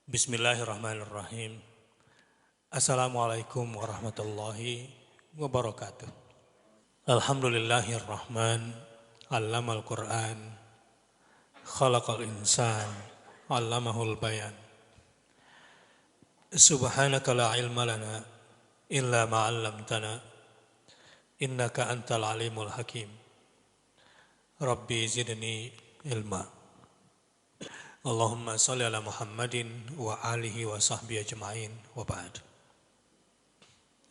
Bismillahirrahmanirrahim. Assalamualaikum warahmatullahi wabarakatuh. Alhamdulillahirrahman. Allamal Qur'an. Khalaqal insan. Allamahul bayan. Subhanaka la ilma lana illa ma 'allamtana. Innaka antal alimul hakim. Rabbi zidni ilma. Allahumma salli ala Muhammadin wa alihi wa sahbihi ajma'in wa ba'd.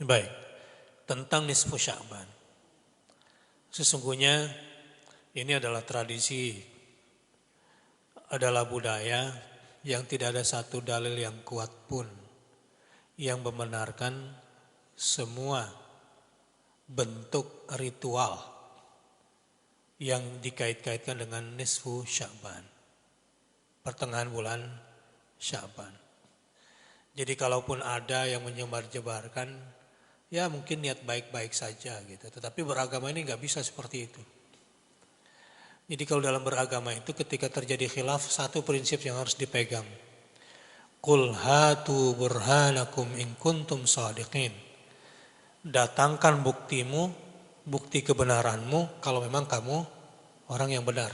Baik, tentang nisfu Sya'ban. Sesungguhnya ini adalah tradisi, adalah budaya yang tidak ada satu dalil yang kuat pun yang membenarkan semua bentuk ritual yang dikait-kaitkan dengan nisfu Sya'ban. Pertengahan bulan Sya'ban. Jadi kalaupun ada yang menyebar-jebarkan, ya mungkin niat baik-baik saja gitu. Tetapi beragama ini nggak bisa seperti itu. Jadi kalau dalam beragama itu ketika terjadi khilaf, satu prinsip yang harus dipegang. Qul hatu burhanakum in kuntum shadiqin. Datangkan buktimu, bukti kebenaranmu kalau memang kamu orang yang benar.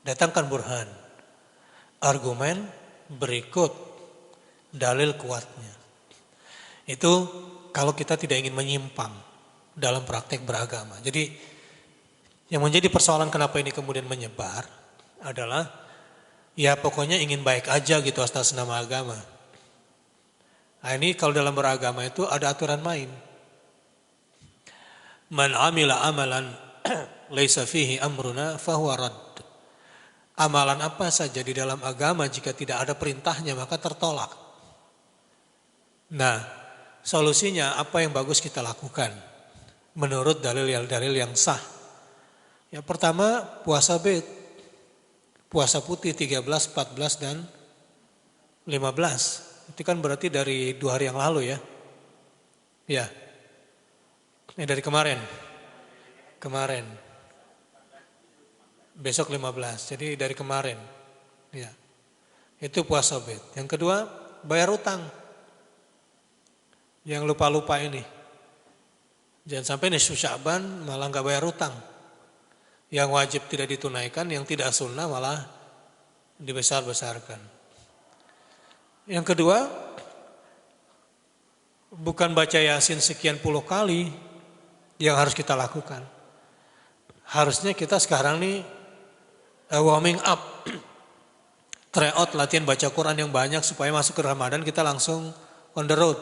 Datangkan burhan. Argumen berikut dalil kuatnya. Itu kalau kita tidak ingin menyimpang dalam praktek beragama. Jadi yang menjadi persoalan kenapa ini kemudian menyebar adalah ya pokoknya ingin baik aja gitu atas nama agama. Nah ini kalau dalam beragama itu ada aturan main. Man amila amalan laisa fihi amruna fahuwa radd. Amalan apa saja di dalam agama jika tidak ada perintahnya maka tertolak. Nah, solusinya apa yang bagus kita lakukan menurut dalil yang sah. Yang pertama puasa bait. Puasa putih 13, 14 dan 15. Itu kan berarti dari 2 hari yang lalu ya. Ya. Ini dari kemarin. Kemarin. Besok 15, jadi dari kemarin. Ya. Itu puasa bait. Yang kedua, bayar utang. Yang lupa-lupa ini. Jangan sampai nisfu Sya'ban malah enggak bayar utang. Yang wajib tidak ditunaikan, yang tidak sunnah malah dibesar-besarkan. Yang kedua, bukan baca Yasin sekian puluh kali yang harus kita lakukan. Harusnya kita sekarang nih warming up, try out latihan baca Quran yang banyak supaya masuk ke Ramadan kita langsung on the road.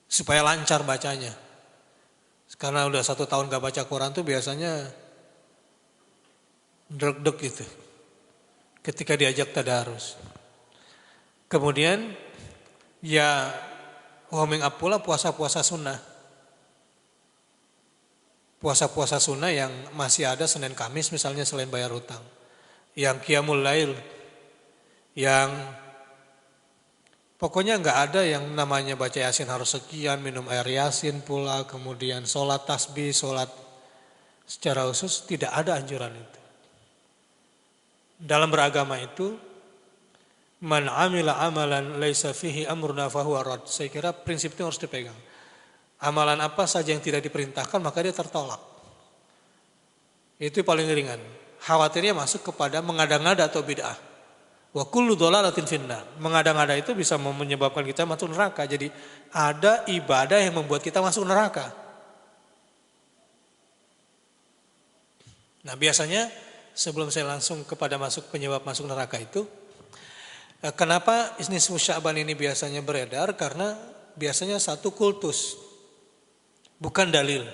Supaya lancar bacanya. Karena udah 1 tahun gak baca Quran tuh biasanya deg-deg gitu. Ketika diajak tadarus. Kemudian ya warming up pula puasa-puasa sunnah. Puasa-puasa sunnah yang masih ada Senin Kamis misalnya selain bayar utang. Yang qiyamul lail. Yang pokoknya enggak ada yang namanya baca Yasin harus sekian, minum air Yasin pula, kemudian sholat tasbih, sholat secara khusus, tidak ada anjuran itu. Dalam beragama itu, man amila amalan laisa fihi amruna fahuwa rad. Saya kira prinsip itu harus dipegang. Amalan apa saja yang tidak diperintahkan maka dia tertolak. Itu paling ringan. Khawatirnya masuk kepada mengada-ngada atau bid'ah. Wa kullu dhalalatin finnar. Mengada-ngada itu bisa menyebabkan kita masuk neraka. Jadi ada ibadah yang membuat kita masuk neraka. Nah biasanya sebelum saya langsung kepada penyebab masuk neraka itu, kenapa nisfu Sya'ban ini biasanya beredar? Karena biasanya satu kultus. Bukan dalil.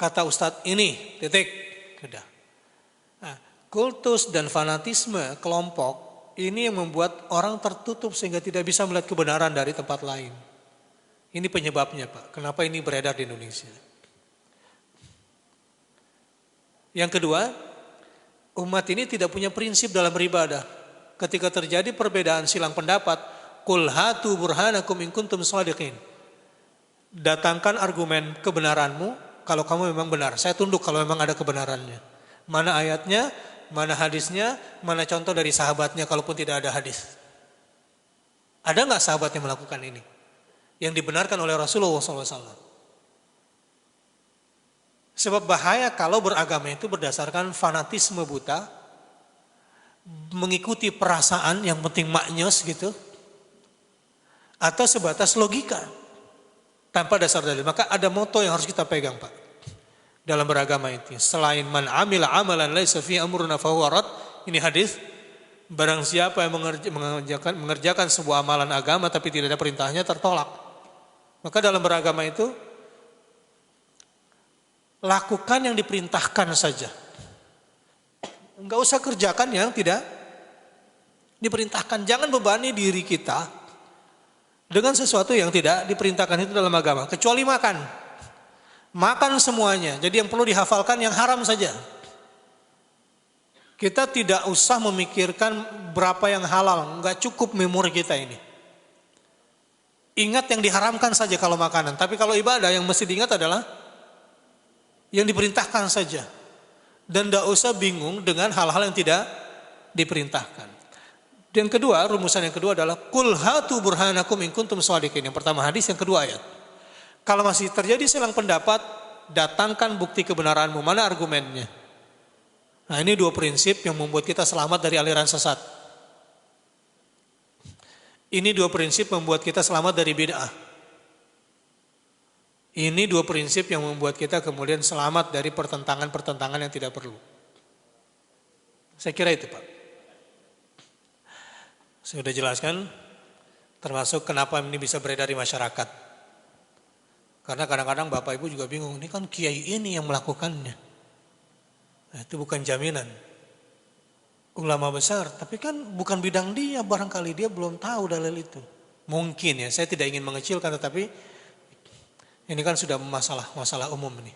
Kata Ustadz ini, titik. Sudah. Nah, kultus dan fanatisme kelompok ini yang membuat orang tertutup sehingga tidak bisa melihat kebenaran dari tempat lain. Ini penyebabnya Pak. Kenapa ini beredar di Indonesia? Yang kedua, umat ini tidak punya prinsip dalam beribadah. Ketika terjadi perbedaan silang pendapat, qul hatu burhanakum in kuntum shadiqin. Datangkan argumen kebenaranmu kalau kamu memang benar. Saya tunduk kalau memang ada kebenarannya. Mana ayatnya, mana hadisnya, mana contoh dari sahabatnya kalaupun tidak ada hadis. Ada nggak sahabat yang melakukan ini? Yang dibenarkan oleh Rasulullah SAW. Sebab bahaya kalau beragama itu berdasarkan fanatisme buta, mengikuti perasaan yang penting maknyos gitu, atau sebatas logika tanpa dasar dalil. Maka ada moto yang harus kita pegang, Pak, dalam beragama itu. Selain man amila amalan laisa fi amruna fahuwa rad, ini hadis, barang siapa yang mengerjakan sebuah amalan agama tapi tidak ada perintahnya, tertolak. Maka dalam beragama itu lakukan yang diperintahkan saja. Enggak usah kerjakan yang tidak diperintahkan. Jangan bebani diri kita dengan sesuatu yang tidak diperintahkan itu dalam agama. Kecuali makan. Makan semuanya. Jadi yang perlu dihafalkan yang haram saja. Kita tidak usah memikirkan berapa yang halal. Enggak cukup memori kita ini. Ingat yang diharamkan saja kalau makanan. Tapi kalau ibadah yang mesti diingat adalah yang diperintahkan saja. Dan tidak usah bingung dengan hal-hal yang tidak diperintahkan. Dan kedua, rumusan yang kedua adalah Qul hatu burhanakum in kuntum shadiqin. Yang pertama hadis, yang kedua ayat. Kalau masih terjadi selang pendapat, datangkan bukti kebenaranmu. Mana argumennya? Nah, ini dua prinsip yang membuat kita selamat dari aliran sesat. Ini dua prinsip membuat kita selamat dari bid'ah. Ini dua prinsip yang membuat kita kemudian selamat dari pertentangan-pertentangan yang tidak perlu. Saya kira itu, Pak. Saya sudah jelaskan, termasuk kenapa ini bisa beredar di masyarakat. Karena kadang-kadang Bapak Ibu juga bingung, ini kan kiai ini yang melakukannya. Nah, itu bukan jaminan. Ulama besar, tapi kan bukan bidang dia, barangkali dia belum tahu dalil itu. Mungkin ya, saya tidak ingin mengecilkan, tetapi ini kan sudah masalah umum ini.